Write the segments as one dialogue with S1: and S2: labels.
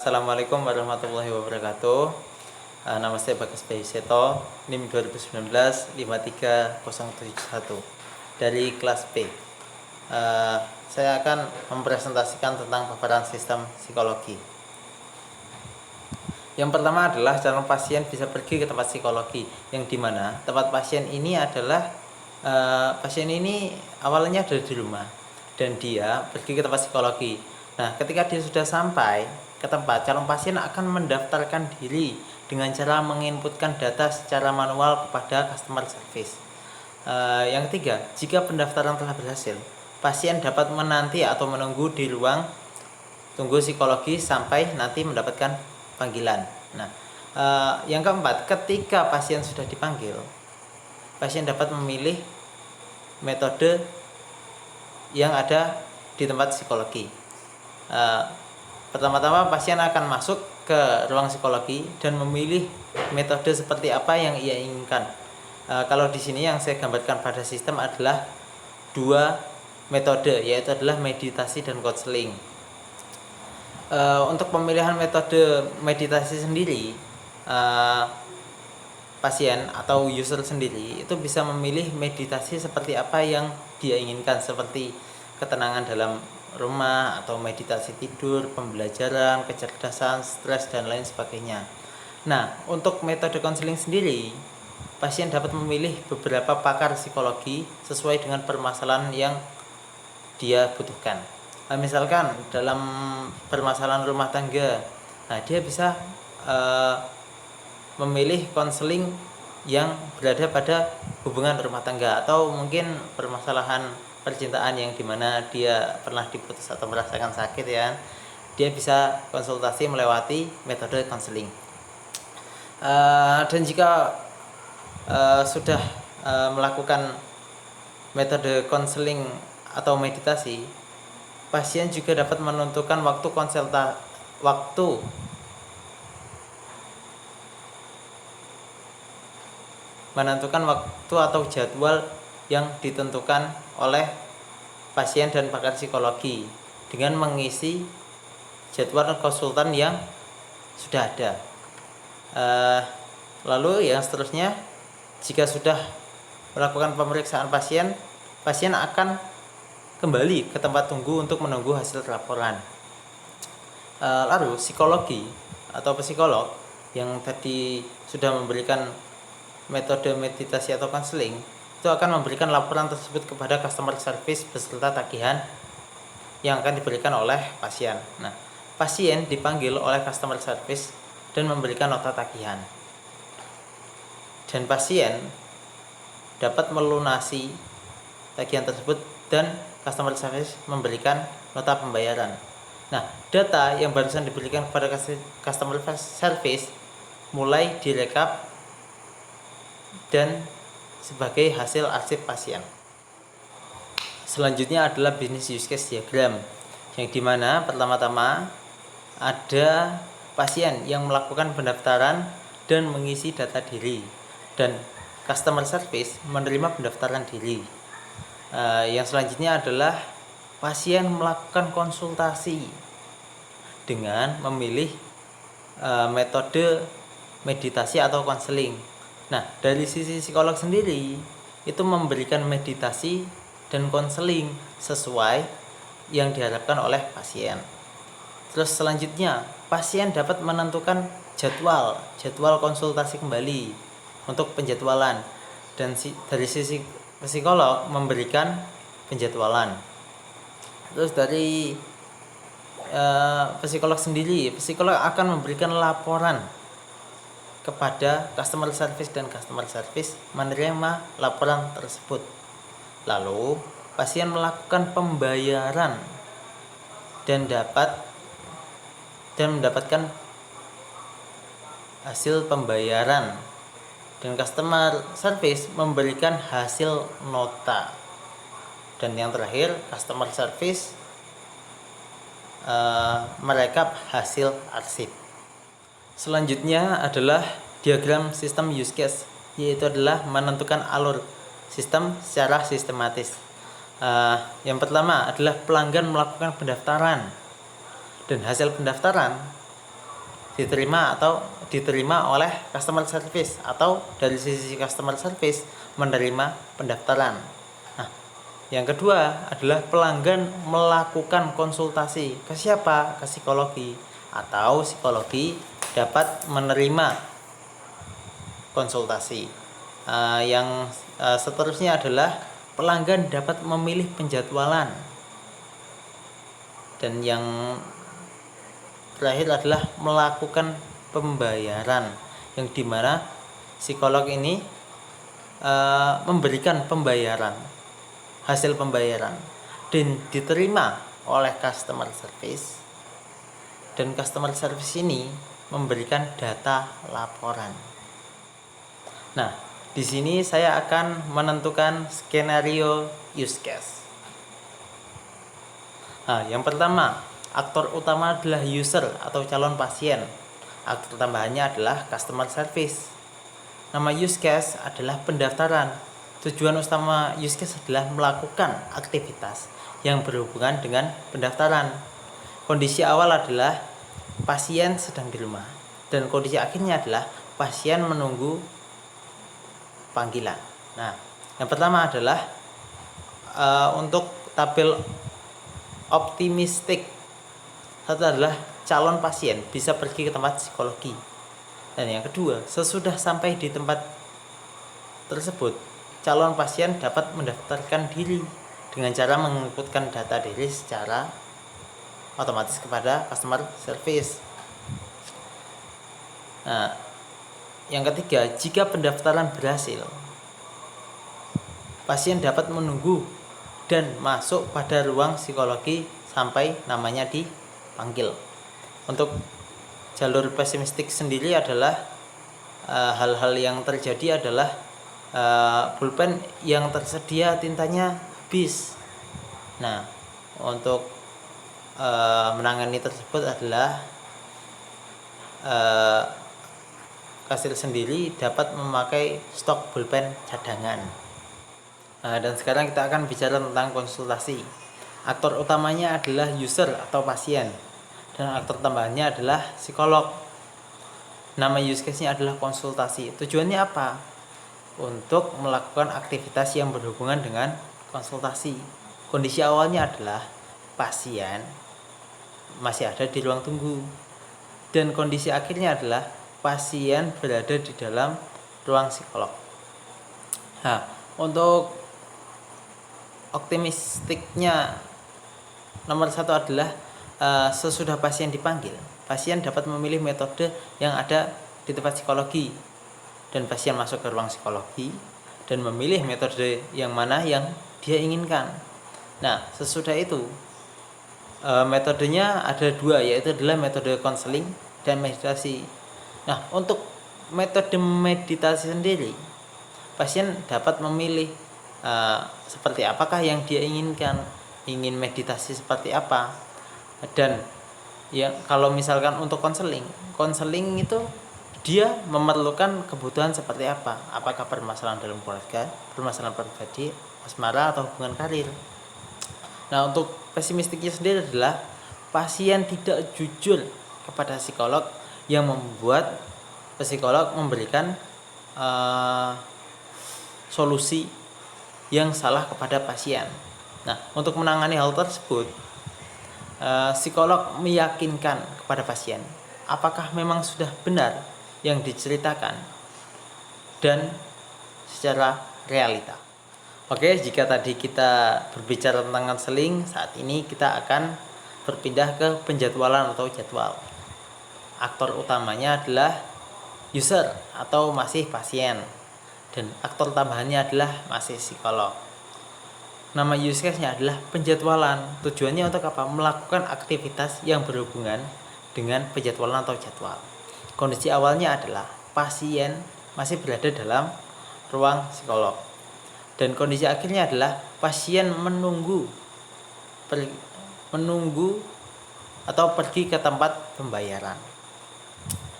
S1: Assalamualaikum warahmatullahi wabarakatuh. Nama saya Bagas Bayu Seto, NIM 2019 53071 dari kelas P. Saya akan mempresentasikan tentang paparan sistem psikologi. Yang pertama adalah calon pasien bisa pergi ke tempat psikologi, yang dimana tempat pasien ini adalah pasien ini awalnya ada di rumah dan dia pergi ke tempat psikologi. Nah, ketika dia sudah sampai ke tempat, calon pasien akan mendaftarkan diri dengan cara menginputkan data secara manual kepada customer service. Yang ketiga, jika pendaftaran telah berhasil, pasien dapat menanti atau menunggu di ruang tunggu psikologi sampai nanti mendapatkan panggilan. Nah, yang keempat, ketika pasien sudah dipanggil, pasien dapat memilih metode yang ada di tempat psikologi. Pertama-tama pasien akan masuk ke ruang psikologi dan memilih metode seperti apa yang ia inginkan. Kalau di sini yang saya gambarkan pada sistem adalah dua metode, yaitu adalah meditasi dan konseling. Untuk pemilihan metode meditasi sendiri, pasien atau user sendiri itu bisa memilih meditasi seperti apa yang dia inginkan, seperti ketenangan dalam rumah atau meditasi tidur, pembelajaran, kecerdasan, stres, dan lain sebagainya. Nah, untuk metode konseling sendiri, pasien dapat memilih beberapa pakar psikologi sesuai dengan permasalahan yang dia butuhkan. Misalkan dalam permasalahan rumah tangga, nah dia bisa memilih konseling yang berada pada hubungan rumah tangga, atau mungkin permasalahan percintaan yang dimana dia pernah diputus atau merasakan sakit, ya, dia bisa konsultasi melewati metode konseling. Dan jika sudah melakukan metode konseling atau meditasi, pasien juga dapat menentukan waktu atau jadwal yang ditentukan oleh pasien dan pakar psikologi dengan mengisi jadwal konsultan yang sudah ada. Lalu yang seterusnya, jika sudah melakukan pemeriksaan pasien akan kembali ke tempat tunggu untuk menunggu hasil laporan. Lalu psikologi atau psikolog yang tadi sudah memberikan metode meditasi atau konseling itu akan memberikan laporan tersebut kepada customer service beserta tagihan yang akan diberikan oleh pasien. Nah, pasien dipanggil oleh customer service dan memberikan nota tagihan, dan pasien dapat melunasi tagihan tersebut dan customer service memberikan nota pembayaran. Nah, data yang barusan diberikan kepada customer service mulai direkap dan sebagai hasil arsip pasien. Selanjutnya adalah business use case diagram, yang dimana pertama-tama ada pasien yang melakukan pendaftaran dan mengisi data diri, dan customer service menerima pendaftaran diri. Yang selanjutnya adalah pasien melakukan konsultasi dengan memilih metode meditasi atau konseling. Nah, dari sisi psikolog sendiri itu memberikan meditasi dan konseling sesuai yang diharapkan oleh pasien. Terus selanjutnya, pasien dapat menentukan jadwal konsultasi kembali untuk penjadwalan, dan dari sisi psikolog memberikan penjadwalan. Terus dari psikolog sendiri, psikolog akan memberikan laporan kepada customer service dan customer service menerima laporan tersebut. Lalu pasien melakukan pembayaran dan mendapatkan hasil pembayaran, dan customer service memberikan hasil nota, dan yang terakhir customer service merekap hasil arsip. Selanjutnya adalah diagram sistem use case, yaitu adalah menentukan alur sistem secara sistematis. Yang pertama adalah pelanggan melakukan pendaftaran, dan hasil pendaftaran diterima oleh customer service, atau dari sisi customer service menerima pendaftaran. Nah, yang kedua adalah pelanggan melakukan konsultasi ke siapa? Ke psikologi, atau psikologi dapat menerima konsultasi. Yang seterusnya adalah pelanggan dapat memilih penjadwalan. Dan yang terakhir adalah melakukan pembayaran, yang dimana psikolog ini memberikan pembayaran, hasil pembayaran, dan diterima oleh customer service, dan customer service ini memberikan data laporan. Nah, di sini saya akan menentukan skenario use case. Nah, yang pertama, aktor utama adalah user atau calon pasien. Aktor tambahannya adalah customer service. Nama use case adalah pendaftaran. Tujuan utama use case adalah melakukan aktivitas yang berhubungan dengan pendaftaran. Kondisi awal adalah pasien sedang di rumah, dan kondisi akhirnya adalah pasien menunggu panggilan. Nah, yang pertama adalah untuk tabel optimistik. Satu adalah calon pasien bisa pergi ke tempat psikologi. Dan yang kedua, sesudah sampai di tempat tersebut, calon pasien dapat mendaftarkan diri dengan cara menginputkan data diri secara otomatis kepada customer service. Nah, yang ketiga, jika pendaftaran berhasil, pasien dapat menunggu dan masuk pada ruang psikologi sampai namanya dipanggil. Untuk jalur pesimistik sendiri adalah hal-hal yang terjadi adalah pulpen yang tersedia tintanya habis. Nah, untuk menangani tersebut adalah kasir sendiri dapat memakai stok pulpen cadangan. Dan sekarang kita akan bicara tentang konsultasi. Aktor utamanya adalah user atau pasien, dan aktor tambahannya adalah psikolog. Nama use case-nya adalah konsultasi. Tujuannya apa? Untuk melakukan aktivitas yang berhubungan dengan konsultasi. Kondisi awalnya adalah pasien masih ada di ruang tunggu, dan kondisi akhirnya adalah pasien berada di dalam ruang psikolog. Nah, untuk optimistiknya nomor satu adalah sesudah pasien dipanggil, pasien dapat memilih metode yang ada di tempat psikologi, dan pasien masuk ke ruang psikologi dan memilih metode yang mana yang dia inginkan. Nah, sesudah itu metodenya ada dua, yaitu adalah metode konseling dan meditasi. Nah, untuk metode meditasi sendiri, pasien dapat memilih seperti apakah yang dia inginkan, ingin meditasi seperti apa. Dan ya, kalau misalkan untuk konseling itu dia memerlukan kebutuhan seperti apa, apakah permasalahan dalam keluarga, permasalahan pribadi, asmara, atau hubungan karir. Nah, untuk pesimistiknya sendiri adalah pasien tidak jujur kepada psikolog, yang membuat psikolog memberikan solusi yang salah kepada pasien. Nah, untuk menangani hal tersebut, psikolog meyakinkan kepada pasien apakah memang sudah benar yang diceritakan dan secara realita. Oke, jika tadi kita berbicara tentang konseling, saat ini kita akan berpindah ke penjadwalan atau jadwal. Aktor utamanya adalah user atau masih pasien, dan aktor tambahannya adalah masih psikolog. Nama use case-nya adalah penjadwalan. Tujuannya untuk apa? Melakukan aktivitas yang berhubungan dengan penjadwalan atau jadwal. Kondisi awalnya adalah pasien masih berada dalam ruang psikolog, dan kondisi akhirnya adalah pasien menunggu atau pergi ke tempat pembayaran.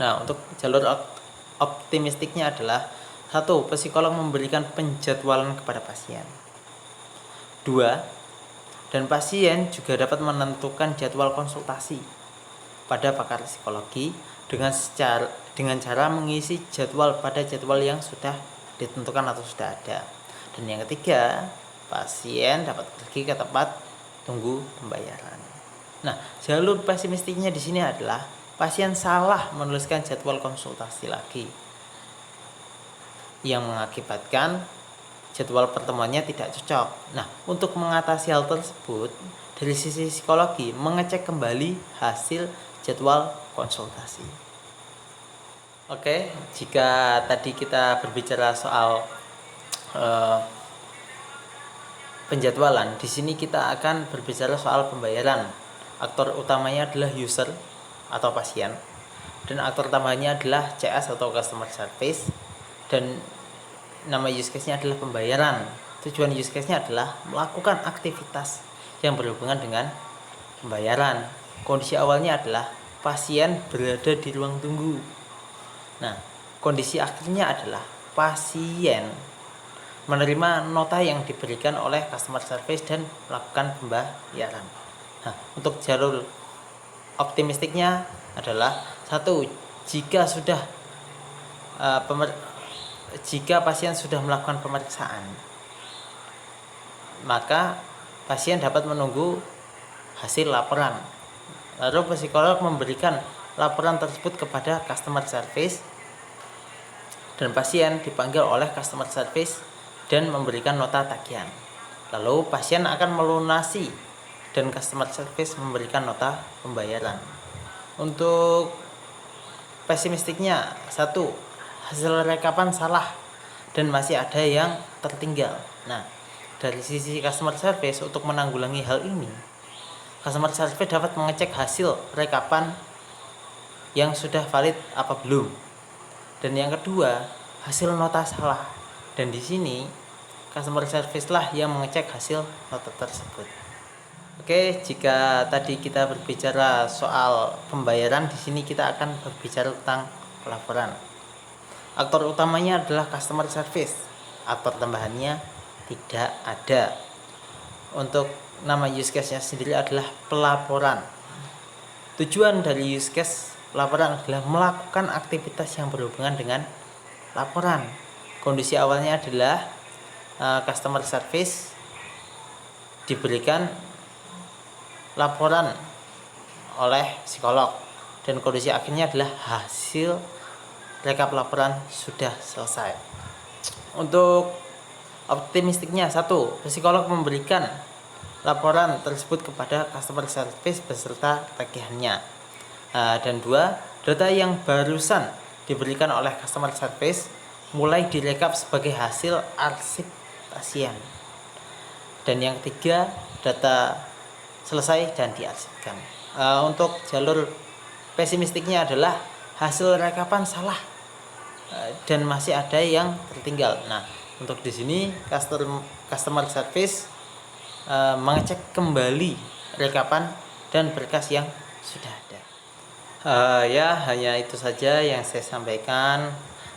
S1: Nah, untuk jalur optimistiknya adalah 1. Psikolog memberikan penjadwalan kepada pasien. 2. Dan pasien juga dapat menentukan jadwal konsultasi pada pakar psikologi dengan cara mengisi jadwal pada jadwal yang sudah ditentukan atau sudah ada. Dan yang ketiga, pasien dapat pergi ke tempat tunggu pembayaran. Nah, jalur pesimistiknya di sini adalah pasien salah menuliskan jadwal konsultasi lagi, yang mengakibatkan jadwal pertemuannya tidak cocok. Nah, untuk mengatasi hal tersebut, dari sisi psikologi mengecek kembali hasil jadwal konsultasi. Oke, jika tadi kita berbicara soal penjadwalan, di sini kita akan berbicara soal pembayaran. Aktor utamanya adalah user atau pasien, dan aktor tambahannya adalah CS atau customer service, dan nama use case-nya adalah pembayaran. Tujuan use case-nya adalah melakukan aktivitas yang berhubungan dengan pembayaran. Kondisi awalnya adalah pasien berada di ruang tunggu. Nah, kondisi akhirnya adalah pasien menerima nota yang diberikan oleh customer service dan melakukan pembayaran. Nah, untuk jalur optimistiknya adalah satu, jika pasien sudah melakukan pemeriksaan, maka pasien dapat menunggu hasil laporan. Lalu psikolog memberikan laporan tersebut kepada customer service, dan pasien dipanggil oleh customer service dan memberikan nota tagihan. Lalu pasien akan melunasi dan customer service memberikan nota pembayaran. Untuk pesimistiknya, satu, hasil rekapan salah dan masih ada yang tertinggal. Nah, dari sisi customer service, untuk menanggulangi hal ini, customer service dapat mengecek hasil rekapan yang sudah valid apa belum. Dan yang kedua, hasil nota salah. Dan di sini customer service lah yang mengecek hasil nota tersebut. Oke, jika tadi kita berbicara soal pembayaran, di sini kita akan berbicara tentang pelaporan. Aktor utamanya adalah customer service. Aktor tambahannya tidak ada. Untuk nama use case-nya sendiri adalah pelaporan. Tujuan dari use case pelaporan adalah melakukan aktivitas yang berhubungan dengan laporan. Kondisi awalnya adalah customer service diberikan laporan oleh psikolog, dan kondisi akhirnya adalah hasil rekap laporan sudah selesai. Untuk optimistiknya, satu, psikolog memberikan laporan tersebut kepada customer service beserta tagihannya. Dan dua, data yang barusan diberikan oleh customer service mulai direkap sebagai hasil arsip pasien. Dan yang ketiga, data selesai dan diarsipkan. Untuk jalur pesimistiknya adalah hasil rekapan salah dan masih ada yang tertinggal. Nah, untuk di sini customer service mengecek kembali rekapan dan berkas yang sudah ada. Ya, hanya itu saja yang saya sampaikan.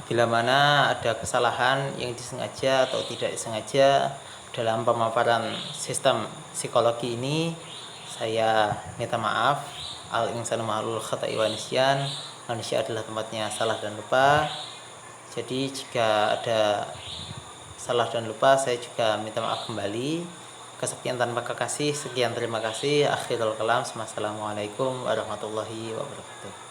S1: Bila mana ada kesalahan yang disengaja atau tidak disengaja dalam pemaparan sistem psikologi ini, saya minta maaf. Al insanu ma'lul khata'i wa nisyan. Manusia adalah tempatnya salah dan lupa. Jadi jika ada salah dan lupa, saya juga minta maaf kembali. Kesekian tanpa kekasih, sekian terima kasih. Akhirul kalam. Assalamualaikum warahmatullahi wabarakatuh.